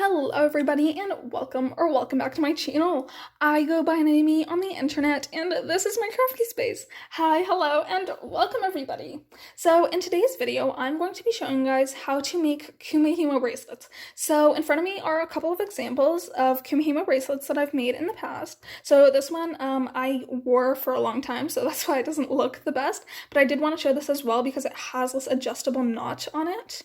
Hello everybody and welcome back to my channel. I go by Naomi on the internet and this is my crafty space. Hi, hello, and welcome everybody. So in today's video, I'm going to be showing you guys how to make Kumihimo bracelets. So in front of me are a couple of examples of Kumihimo bracelets that I've made in the past. So this one I wore for a long time, so that's why it doesn't look the best, but I did want to show this as well because it has this adjustable notch on it.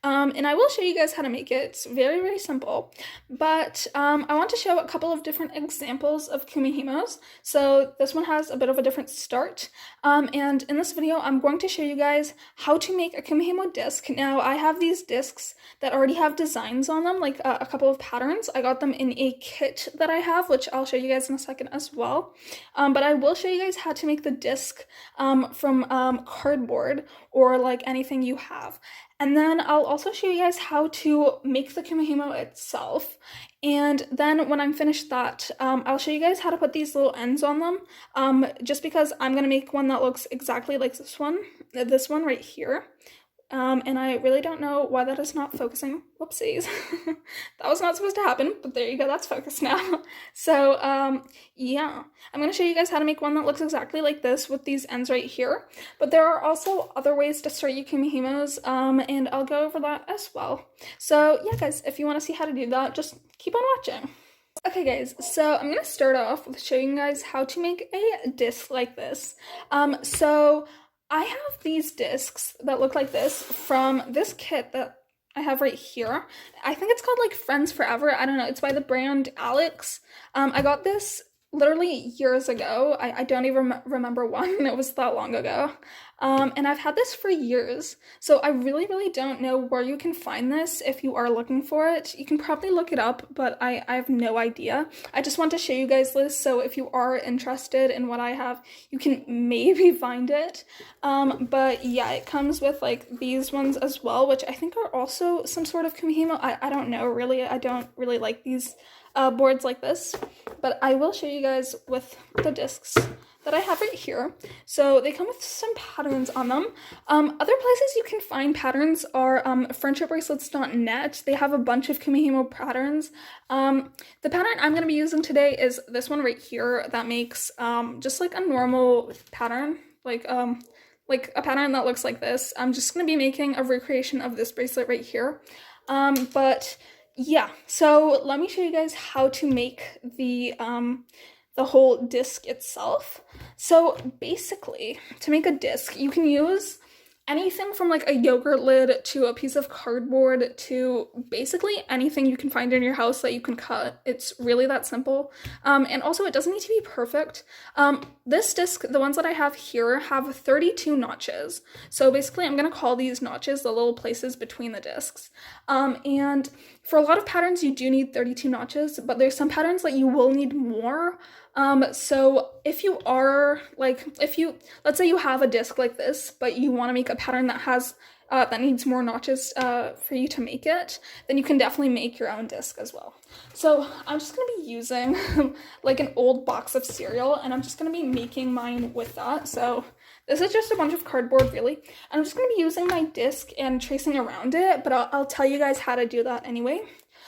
And I will show you guys how to make it. It's very simple, but I want to show a couple of different examples of Kumihimos. So this one has a bit of a different start, and in this video I'm going to show you guys how to make a Kumihimo disc. Now I have these discs that already have designs on them, like a couple of patterns. I got them in a kit that I have, which I'll show you guys in a second as well, but I will show you guys how to make the disc from cardboard or like anything you have. And then I'll also show you guys how to make the Kumihimo itself. And then when I'm finished that, I'll show you guys how to put these little ends on them, just because I'm going to make one that looks exactly like this one right here. And I really don't know why that is not focusing. Whoopsies. That was not supposed to happen, but there you go, that's focused now. So, yeah, I'm going to show you guys how to make one that looks exactly like this with these ends right here. But there are also other ways to start your Kumihimos, and I'll go over that as well. So, yeah, guys, if you want to see how to do that, just keep on watching. Okay guys, so I'm going to start off with showing you guys how to make a disc like this. So I have these discs that look like this from this kit that I have right here. I think it's called like Friends Forever. I don't know. It's by the brand Alex. I got this literally years ago. I don't even remember when. It was that long ago. And I've had this for years. So I really don't know where you can find this if you are looking for it. You can probably look it up, but I have no idea. I just want to show you guys this, so if you are interested in what I have, you can maybe find it. But yeah, it comes with like these ones as well, which I think are also some sort of Kumihimo. I don't know, really. I don't really like these boards like this, but I will show you guys with the discs that I have right here. So they come with some patterns on them. Other places you can find patterns are friendshipbracelets.net. They have a bunch of Kumihimo patterns. The pattern I'm going to be using today is this one right here that makes just like a normal pattern, like a pattern that looks like this. I'm just going to be making a recreation of this bracelet right here. But yeah, so let me show you guys how to make the whole disc itself. So basically, to make a disc, you can use anything from like a yogurt lid to a piece of cardboard to basically anything you can find in your house that you can cut. It's really that simple. And also it doesn't need to be perfect. This disc, the ones that I have here, have 32 notches. So basically I'm going to call these notches the little places between the discs. And for a lot of patterns you do need 32 notches, but there's some patterns that you will need more. So if you are like, let's say you have a disc like this, but you want to make a pattern that has, that needs more notches, for you to make it, then you can definitely make your own disc as well. So I'm just going to be using like an old box of cereal, and I'm just going to be making mine with that. So this is just a bunch of cardboard, really. And I'm just going to be using my disc and tracing around it, but I'll tell you guys how to do that anyway.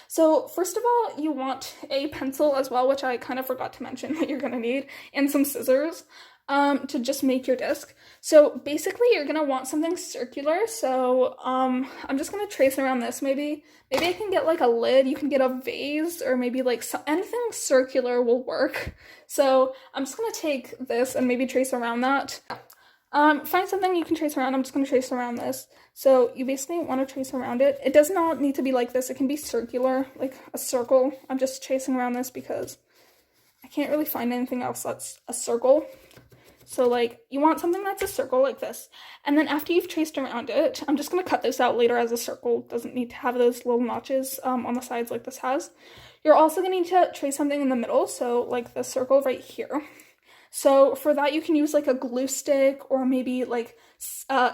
So first of all, you want a pencil as well, which I kind of forgot to mention that you're going to need, and some scissors to just make your disc. So basically you're going to want something circular. So I'm just going to trace around this. Maybe I can get like a lid, you can get a vase, or maybe like anything circular will work. So I'm just going to take this and maybe trace around that. Find something you can trace around. I'm just going to trace around this. So you basically want to trace around it. It does not need to be like this. It can be circular, like a circle. I'm just tracing around this because I can't really find anything else that's a circle. So like you want something that's a circle like this. And then after you've traced around it, I'm just going to cut this out later as a circle. It doesn't need to have those little notches on the sides like this has. You're also going to need to trace something in the middle. So like the circle right here. So for that, you can use like a glue stick or maybe like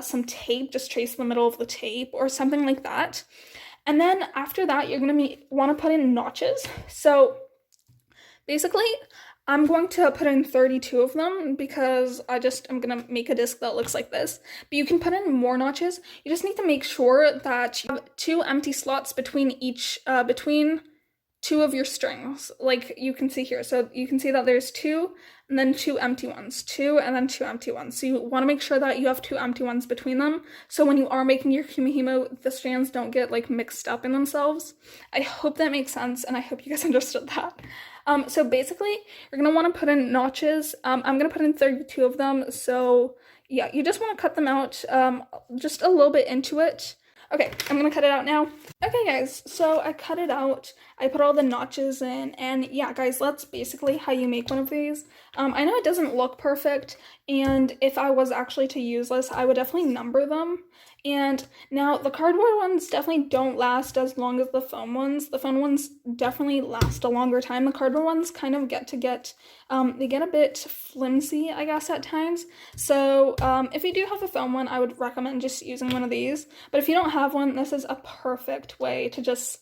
some tape, just trace the middle of the tape or something like that. And then after that, you're going to want to put in notches. So basically, I'm going to put in 32 of them because I'm gonna make a disc that looks like this. But you can put in more notches. You just need to make sure that you have 2 empty slots between each, between 2 of your strings, like you can see here. So you can see that there's 2 and then 2 empty ones, 2 and then 2 empty ones. So you want to make sure that you have 2 empty ones between them. So when you are making your kumihimo, the strands don't get like mixed up in themselves. I hope that makes sense, and I hope you guys understood that. So basically, you're going to want to put in notches. I'm going to put in 32 of them. So yeah, you just want to cut them out just a little bit into it. Okay, I'm gonna cut it out now. Okay guys, so I cut it out. I put all the notches in, and yeah guys, that's basically how you make one of these. I know it doesn't look perfect, and if I was actually to use this, I would definitely number them. And now the cardboard ones definitely don't last as long as the foam ones. The foam ones definitely last a longer time. The cardboard ones kind of they get a bit flimsy, I guess, at times. So if you do have a foam one, I would recommend just using one of these. But if you don't have one, this is a perfect way to just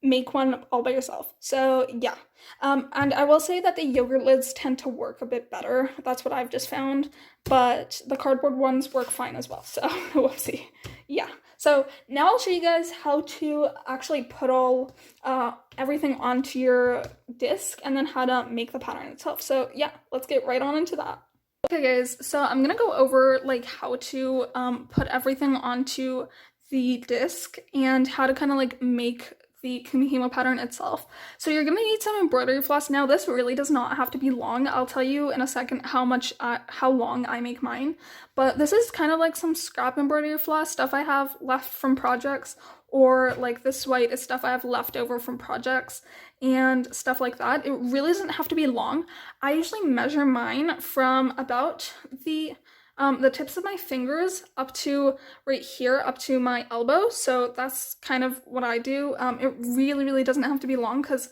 make one all by yourself. So yeah, and I will say that the yogurt lids tend to work a bit better. That's what I've just found, but the cardboard ones work fine as well. So we'll see. Yeah, so now I'll show you guys how to actually put all everything onto your disc, and then how to make the pattern itself. So yeah, let's get right on into that. Okay guys, so I'm gonna go over like how to put everything onto the disc and how to kind of like make the kumihimo pattern itself. So you're gonna need some embroidery floss. Now this really does not have to be long. I'll tell you in a second how long I make mine, but this is kind of like some scrap embroidery floss, stuff I have left from projects, or like this white is stuff I have left over from projects and stuff like that. It really doesn't have to be long. I usually measure mine from about the tips of my fingers up to right here, up to my elbow. So that's kind of what I do. It really doesn't have to be long, because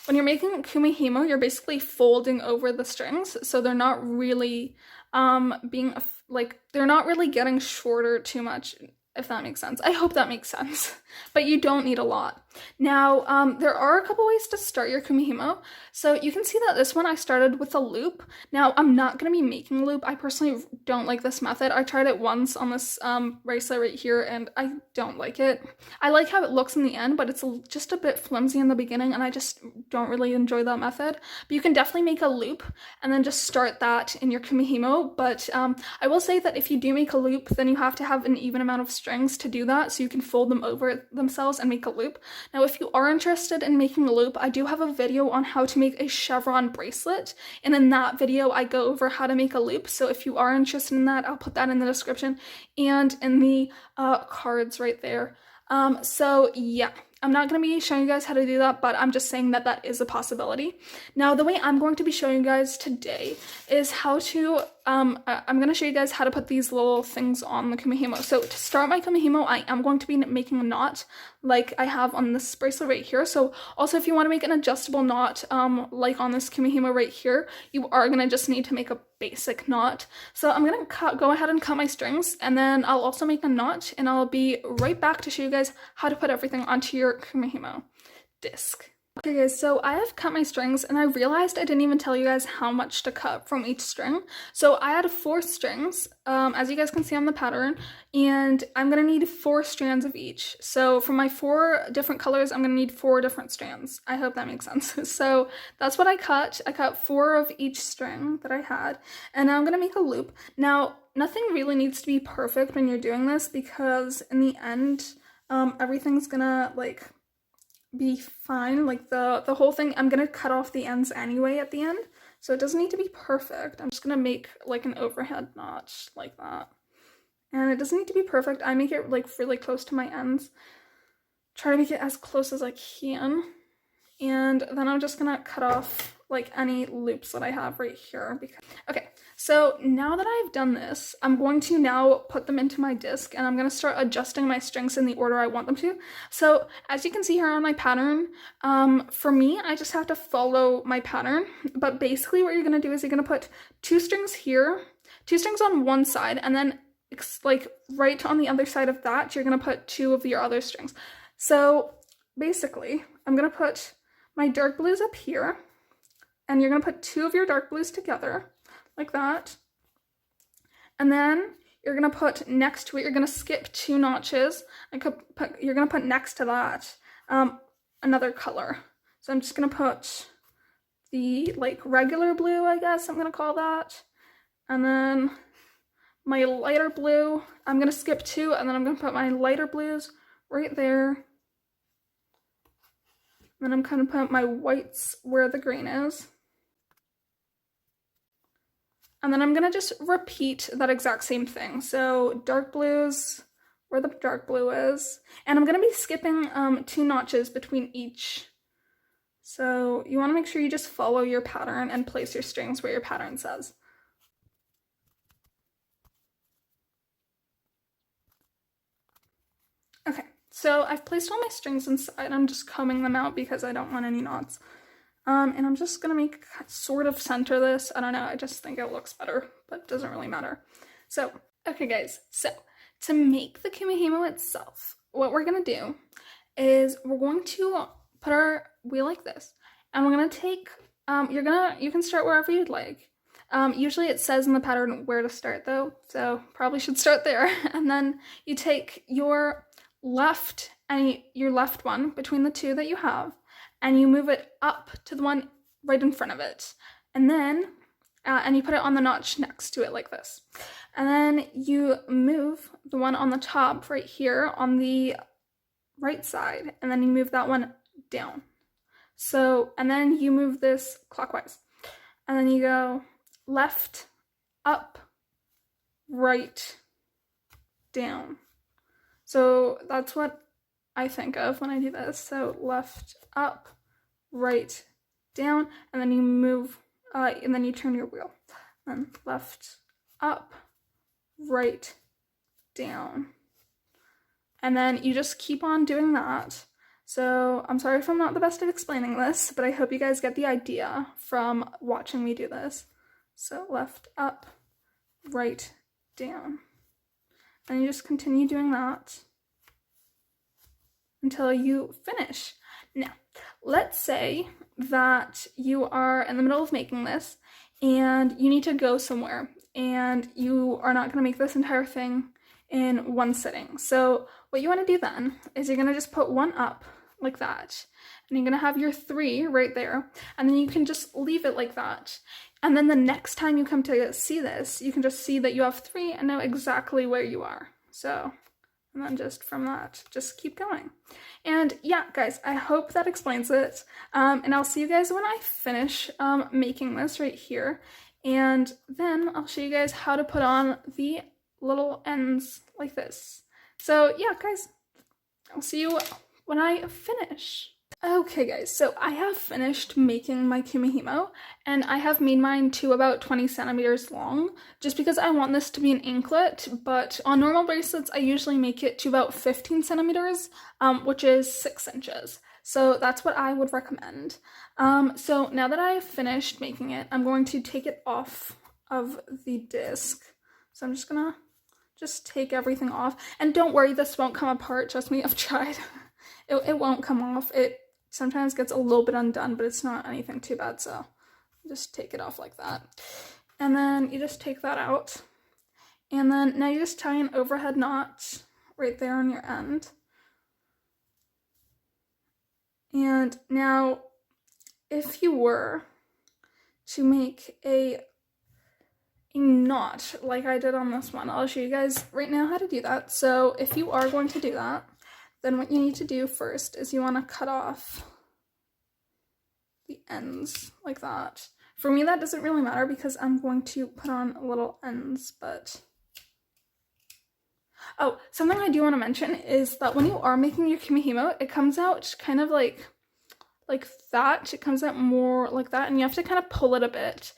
when you're making kumihimo, you're basically folding over the strings. So they're not really they're not really getting shorter too much, if that makes sense. I hope that makes sense. But you don't need a lot. Now, there are a couple ways to start your kumihimo. So you can see that this one I started with a loop. Now, I'm not going to be making a loop. I personally don't like this method. I tried it once on this bracelet right here, and I don't like it. I like how it looks in the end, but it's just a bit flimsy in the beginning, and I just don't really enjoy that method. But you can definitely make a loop and then just start that in your kumihimo. But I will say that if you do make a loop, then you have to have an even amount of strings to do that, so you can fold them over themselves and make a loop. Now, if you are interested in making a loop, I do have a video on how to make a chevron bracelet, and in that video I go over how to make a loop. So if you are interested in that, I'll put that in the description and in the cards right there. So yeah, I'm not going to be showing you guys how to do that, but I'm just saying that that is a possibility. Now, the way I'm going to be showing you guys today is how to, I'm going to show you guys how to put these little things on the kumihimo. So to start my kumihimo, I am going to be making a knot like I have on this bracelet right here. So also, if you want to make an adjustable knot, like on this kumihimo right here, you are going to just need to make a basic knot. So I'm going to go ahead and cut my strings, and then I'll also make a knot, and I'll be right back to show you guys how to put everything onto your kumihimo disc. Okay guys, so I have cut my strings, and I realized I didn't even tell you guys how much to cut from each string. So I had 4 strings, as you guys can see on the pattern, and I'm gonna need 4 strands of each. So for my 4 different colors, I'm gonna need 4 different strands. I hope that makes sense. So that's what I cut. I cut 4 of each string that I had, and now I'm gonna make a loop. Now, nothing really needs to be perfect when you're doing this, because in the end, everything's gonna like be fine. Like the whole thing, I'm gonna cut off the ends anyway at the end, so it doesn't need to be perfect. I'm just gonna make like an overhead notch like that, and it doesn't need to be perfect. I make it like really close to my ends, try to make it as close as I can, and then I'm just gonna cut off like any loops that I have right here. Okay, so now that I've done this, I'm going to now put them into my disc, and I'm going to start adjusting my strings in the order I want them to. So as you can see here on my pattern, for me, I just have to follow my pattern, but basically what you're going to do is you're going to put 2 strings here, 2 strings on one side, and then like right on the other side of that, you're going to put 2 of your other strings. So basically, I'm going to put my dark blues up here, and you're going to put 2 of your dark blues together like that. And then you're going to put next to it, you're going to skip 2 notches, and you're going to put next to that another color. So I'm just going to put the like regular blue, I guess I'm going to call that. And then my lighter blue, I'm going to skip 2, and then I'm going to put my lighter blues right there. Then I'm going to put my whites where the green is. And then I'm going to just repeat that exact same thing. So dark blues where the dark blue is. And I'm going to be skipping 2 notches between each. So you want to make sure you just follow your pattern and place your strings where your pattern says. Okay, so I've placed all my strings inside. I'm just combing them out because I don't want any knots. And I'm just gonna sort of center this. I don't know, I just think it looks better, but it doesn't really matter. So, okay guys, so to make the Kumihimo itself, what we're gonna do is we're going to put our wheel like this, and we're gonna take, you can start wherever you'd like. Usually it says in the pattern where to start though, so probably should start there. And then you take your left one between the 2 that you have, and you move it up to the one right in front of it. And then, and you put it on the notch next to it like this. And then you move the one on the top right here on the right side, and then you move that one down. So, and then you move this clockwise. And then you go left, up, right, down. So that's what I think of when I do this. So left, up, right, down, and then you move, and then you turn your wheel. Then left, up, right, down. And then you just keep on doing that. So I'm sorry if I'm not the best at explaining this, but I hope you guys get the idea from watching me do this. So left, up, right, down. And you just continue doing that until you finish. Now, let's say that you are in the middle of making this and you need to go somewhere and you are not going to make this entire thing in one sitting. So what you want to do then is you're going to just put one up like that, and you're going to have your 3 right there, and then you can just leave it like that. And then the next time you come to see this, you can just see that you have 3 and know exactly where you are. So, and then just from that, just keep going. And yeah, guys, I hope that explains it. And I'll see you guys when I finish making this right here. And then I'll show you guys how to put on the little ends like this. So yeah, guys, I'll see you when I finish. Okay guys, so I have finished making my Kumihimo, and I have made mine to about 20 centimeters long, just because I want this to be an anklet, but on normal bracelets I usually make it to about 15 centimeters, which is 6 inches. So that's what I would recommend. So now that I have finished making it, I'm going to take it off of the disc. So I'm just gonna take everything off, and don't worry, this won't come apart, trust me, I've tried. It won't come off. It sometimes gets a little bit undone, but it's not anything too bad, so just take it off like that. And then you just take that out. And then now you just tie an overhead knot right there on your end. And now, if you were to make a knot like I did on this one, I'll show you guys right now how to do that. So if you are going to do that, then what you need to do first is you want to cut off the ends like that. For me, that doesn't really matter because I'm going to put on little ends, but... Oh, something I do want to mention is that when you are making your Kumihimo, it comes out kind of like that. It comes out more like that, and you have to kind of pull it a bit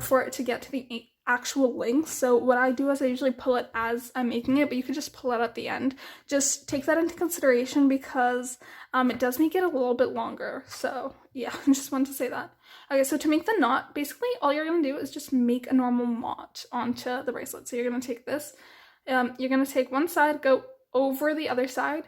for it to get to the actual length. So what I do is I usually pull it as I'm making it, but you could just pull it at the end. Just take that into consideration because it does make it a little bit longer. So yeah, I just wanted to say that. Okay, so to make the knot, basically all you're going to do is just make a normal knot onto the bracelet. So you're going to take this, you're going to take one side, go over the other side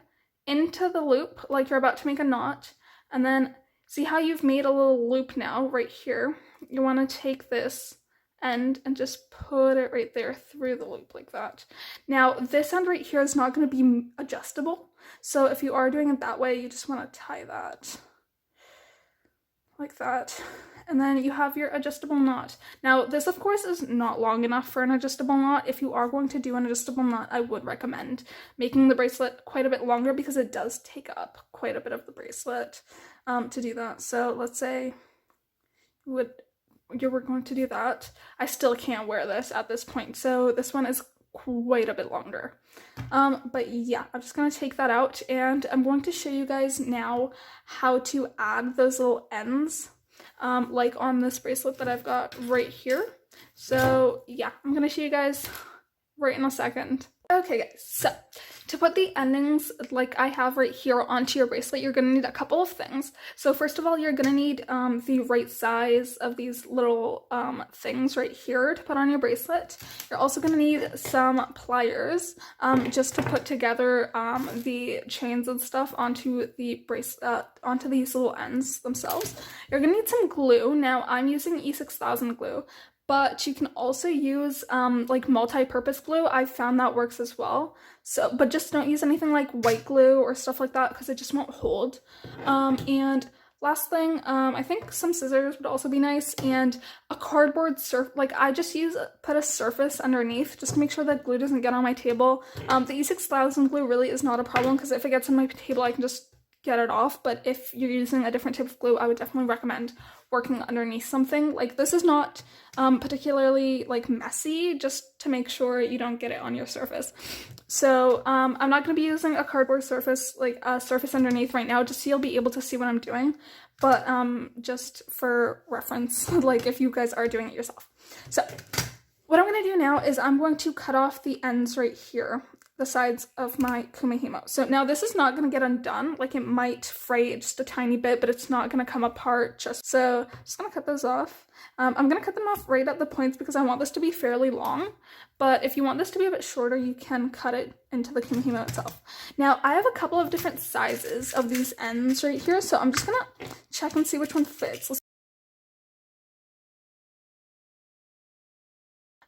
into the loop like you're about to make a knot, and then see how you've made a little loop now right here? You want to take this end and just put it right there through the loop like that. Now this end right here is not going to be adjustable, so if you are doing it that way, you just want to tie that like that, and then you have your adjustable knot. Now this of course is not long enough for an adjustable knot. If you are going to do an adjustable knot, I would recommend making the bracelet quite a bit longer because it does take up quite a bit of the bracelet to do that. So let's say you were going to do that. I still can't wear this at this point, so this one is quite a bit longer. But yeah, I'm just gonna take that out, and I'm going to show you guys now how to add those little ends, like on this bracelet that I've got right here. So yeah, I'm gonna show you guys right in a second. Okay guys, so to put the endings like I have right here onto your bracelet, you're gonna need a couple of things. So first of all, you're gonna need the right size of these little things right here to put on your bracelet. You're also gonna need some pliers just to put together the chains and stuff onto the bracelet, onto these little ends themselves. You're gonna need some glue. Now I'm using E6000 glue, but you can also use like multi-purpose glue. I found that works as well. So, but just don't use anything like white glue or stuff like that because it just won't hold. And last thing, I think some scissors would also be nice, and a cardboard like I just put a surface underneath just to make sure that glue doesn't get on my table. The E6000 glue really is not a problem because if it gets on my table, I can just get it off. But if you're using a different type of glue, I would definitely recommend working underneath something. Like this is not particularly like messy, just to make sure you don't get it on your surface. So I'm not going to be using a cardboard surface, like a surface underneath right now, just so you'll be able to see what I'm doing, but just for reference, like if you guys are doing it yourself. So what I'm going to do now is I'm going to cut off the ends right here, the sides of my Kumihimo. So now this is not going to get undone, like it might fray just a tiny bit, but it's not going to come apart so I'm just going to cut those off. I'm going to cut them off right at the points because I want this to be fairly long, but if you want this to be a bit shorter, you can cut it into the Kumihimo itself. Now I have a couple of different sizes of these ends right here, so I'm just going to check and see which one fits.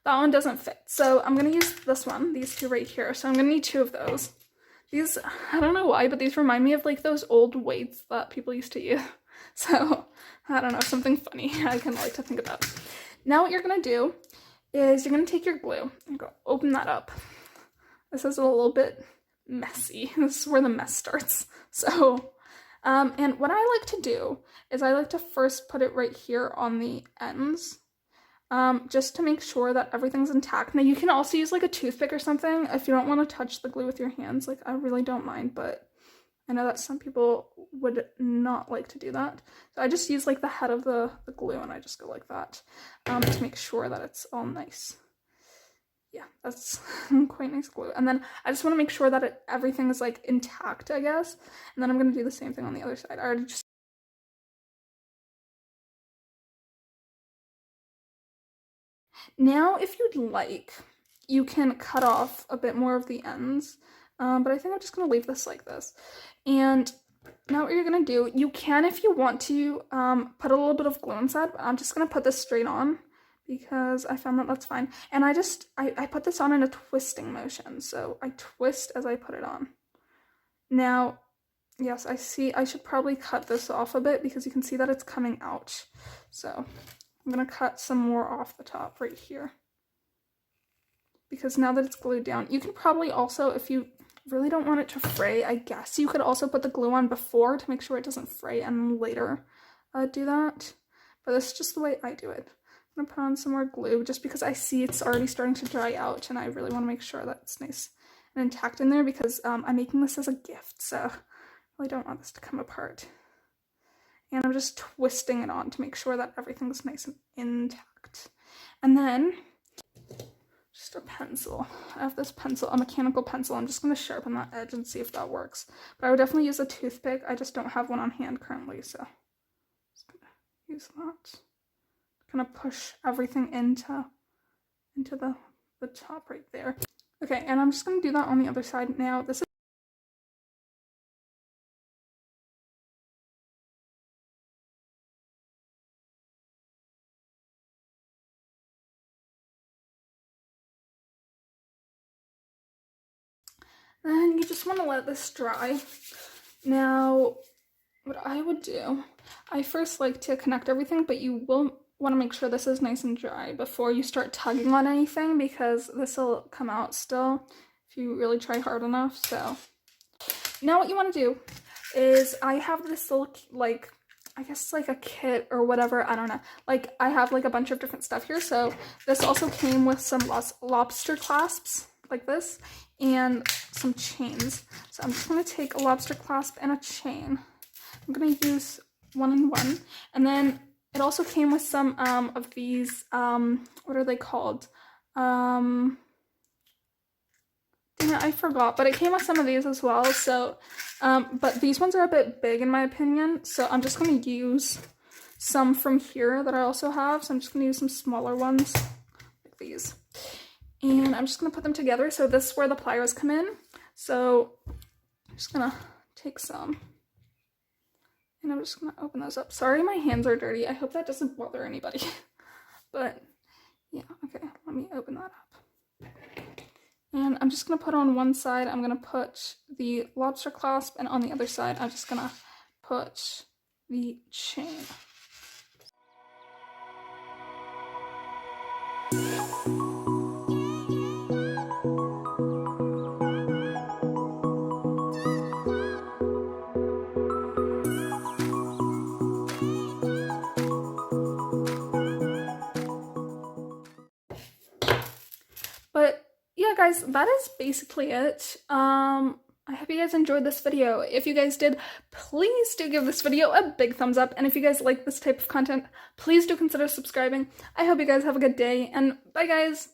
That one doesn't fit, so I'm going to use this one, these two right here. So I'm going to need two of those. These, I don't know why, but these remind me of like those old weights that people used to use. So I don't know, something funny I can like to think about. Now what you're going to do is you're going to take your glue and go open that up. This is a little bit messy. This is where the mess starts. So, and what I like to do is I like to first put it right here on the ends. Just to make sure that everything's intact. Now you can also use like a toothpick or something if you don't want to touch the glue with your hands. Like I really don't mind, but I know that some people would not like to do that. So I just use like the head of the glue and I just go like that to make sure that it's all nice. Yeah, that's quite nice glue. And then I just want to make sure that everything is like intact, I guess. And then I'm going to do the same thing on the other side. I already just Now, if you'd like, you can cut off a bit more of the ends, but I think I'm just going to leave this like this. And now what you're going to do, you can, if you want to, put a little bit of glue inside, but I'm just going to put this straight on because I found that that's fine. And I put this on in a twisting motion, so I twist as I put it on. Now, yes, I see I should probably cut this off a bit because you can see that it's coming out. So I'm going to cut some more off the top right here because now that it's glued down, you can probably also, if you really don't want it to fray, I guess you could also put the glue on before to make sure it doesn't fray and later do that. But this is just the way I do it. I'm going to put on some more glue just because I see it's already starting to dry out and I really want to make sure that it's nice and intact in there because I'm making this as a gift, so I really don't want this to come apart. And I'm just twisting it on to make sure that everything's nice and intact. And then, just a pencil. I have this pencil, a mechanical pencil. I'm just going to sharpen that edge and see if that works. But I would definitely use a toothpick. I just don't have one on hand currently, so I'm just going to use that. I'm going to push everything into the top right there. Okay, and I'm just going to do that on the other side now. This is Then you just want to let this dry. Now, what I would do, I first like to connect everything, but you will want to make sure this is nice and dry before you start tugging on anything, because this will come out still if you really try hard enough. So now what you want to do is, I have this little, like, I guess like a kit or whatever, I don't know. Like, I have like a bunch of different stuff here. So this also came with some lobster clasps like this and some chains. So I'm just going to take a lobster clasp and a chain. I'm going to use 1 and 1. And then it also came with some of these, what are they called? Dang it, I forgot, but it came with some of these as well. So, but these ones are a bit big in my opinion. So I'm just going to use some from here that I also have. So I'm just going to use some smaller ones like these. And I'm just going to put them together. So this is where the pliers come in. So I'm just going to take some. And I'm just going to open those up. Sorry, my hands are dirty. I hope that doesn't bother anybody. But yeah, okay, let me open that up. And I'm just going to put on one side, I'm going to put the lobster clasp, and on the other side, I'm just going to put the chain. But yeah, guys, that is basically it. I hope you guys enjoyed this video. If you guys did, please do give this video a big thumbs up. And if you guys like this type of content, please do consider subscribing. I hope you guys have a good day, and bye guys!